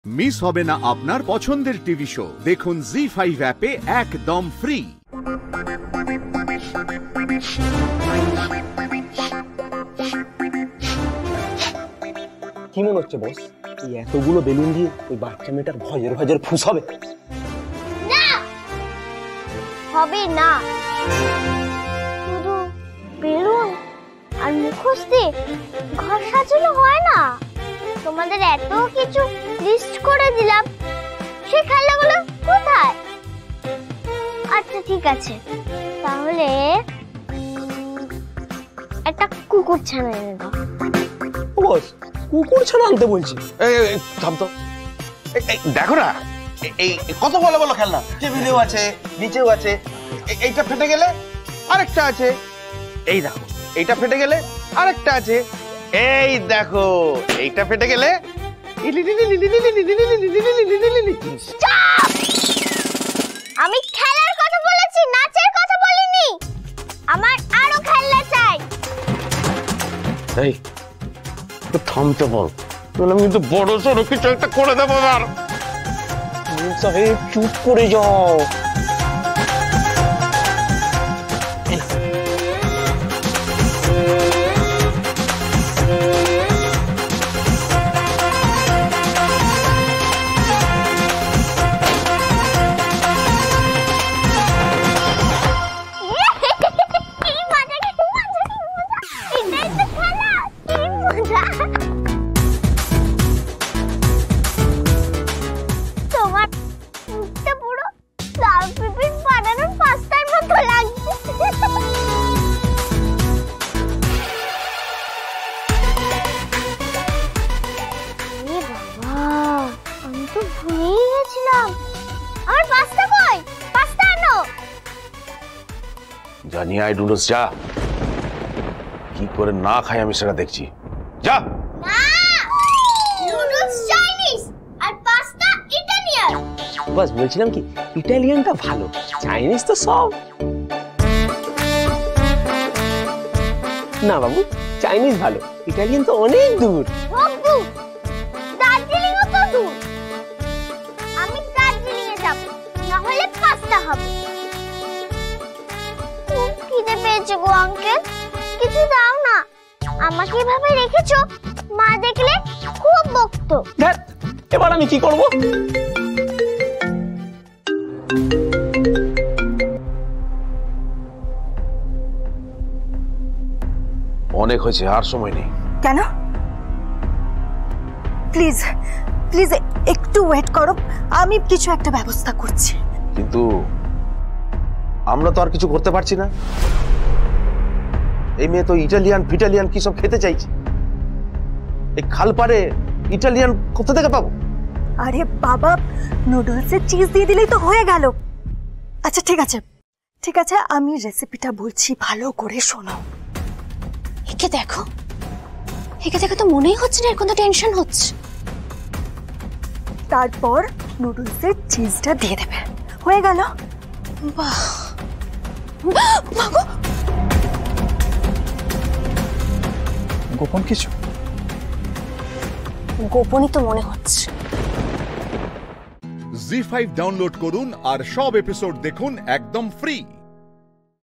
Miss হবে না আপনার পছন্দের টিভি শো। দেখুন জি5 অ্যাপে একদম ফ্রি। কি মনে হচ্ছে বস, এই এতগুলো বেলুন দিয়ে ওই বাচ্চা মেয়েটার ভজের ভজের ফুস হবে? না, হবে না। শুধু বেলুন আর মুখোশ দিয়ে ঘর সাজানো হয় না। তোমাদের এত কিছু লিস্ট করে দিলাম, সেই খেলাগুলো কোথায়? আচ্ছা ঠিক আছে, তাহলে একটা কুকুর ছানা এনে দাও। বস, কুকুর ছানা আনতে বলছি? থাম তো, দেখো না এই কত ভালো ভালো খেলনা, টেবিলেও আছে, নিচেও আছে। এইটা ফেটে গেলে আরেকটা আছে, এই দেখো এইটা ফেটে গেলে আরেকটা আছে, এই দেখো এইটা ফেটে গেলে। আমি খেলার কথা বলেছি, নাচের কথা বলিনি। আমার আরো খেলনা চাই। এই থামতে বল, তাহলে আমি কিন্তু বড় সড়ো কিছু একটা করে দেবো। আর সাহেব চুপ করে যাও। তোমার মুখটা পুরো লাল পিপির বানানোর পাস্তার মতো লাগছে। বাবা, আমি তো ভুলেই গেছিলাম। আমার পাস্তা কই? পাস্তা আনো। জানি আই ডুডলস, যা, কি করে না খাই আমি সেটা দেখছি। যা। না, নুডলস চাইনিজ আর পাস্তা ইটালিয়ান। বাস বলছিলাম কি, ইটালিয়ানটা ভালো, চাইনিজ তো সব। না বাবু, চাইনিজ ভালো, ইটালিয়ান তো অনেক দূর। বন্ধু, দার্জিলিং তো দূর। আমি দার্জিলিং এ যাব, না হলে পাস্তা হবে। খুব খিদে পেয়েছে গো আঙ্কেল, কিছু দাও না। আমাকে এভাবে রেখেছো, মা দেখলে খুব বকতো। ধ্যাৎ, এবার আমি কি করব? অনেক হয়েছে, আর সময় নেই। কেন? প্লিজ প্লিজ একটু ওয়েট করো, আমি কিছু একটা ব্যবস্থা করছি। কিন্তু আমরা তো আর কিছু করতে পারছি না। এই মেয়ে তো ইটালিয়ান ফিটালিয়ান কি সব খেতে চাইছে। এই খাল পারে ইটালিয়ান কোথা থেকে পাবো? আরে বাবা, নুডলসে চিজ দিয়ে দিলেই তো হয়ে গেল। আচ্ছা ঠিক আছে ঠিক আছে, আমি রেসিপিটা বলছি, ভালো করে শোনো। একে দেখো, একে দেখো তো মনেই হচ্ছে না এর কোনো টেনশন হচ্ছে। তারপর নুডলসে চিজটা দিয়ে দেবে, হয়ে গেল। বাহ, মাগো, গোপন কিছু? গোপনই তো মনে হচ্ছে। জি5 ডাউনলোড করুন আর সব এপিসোড দেখুন একদম ফ্রি।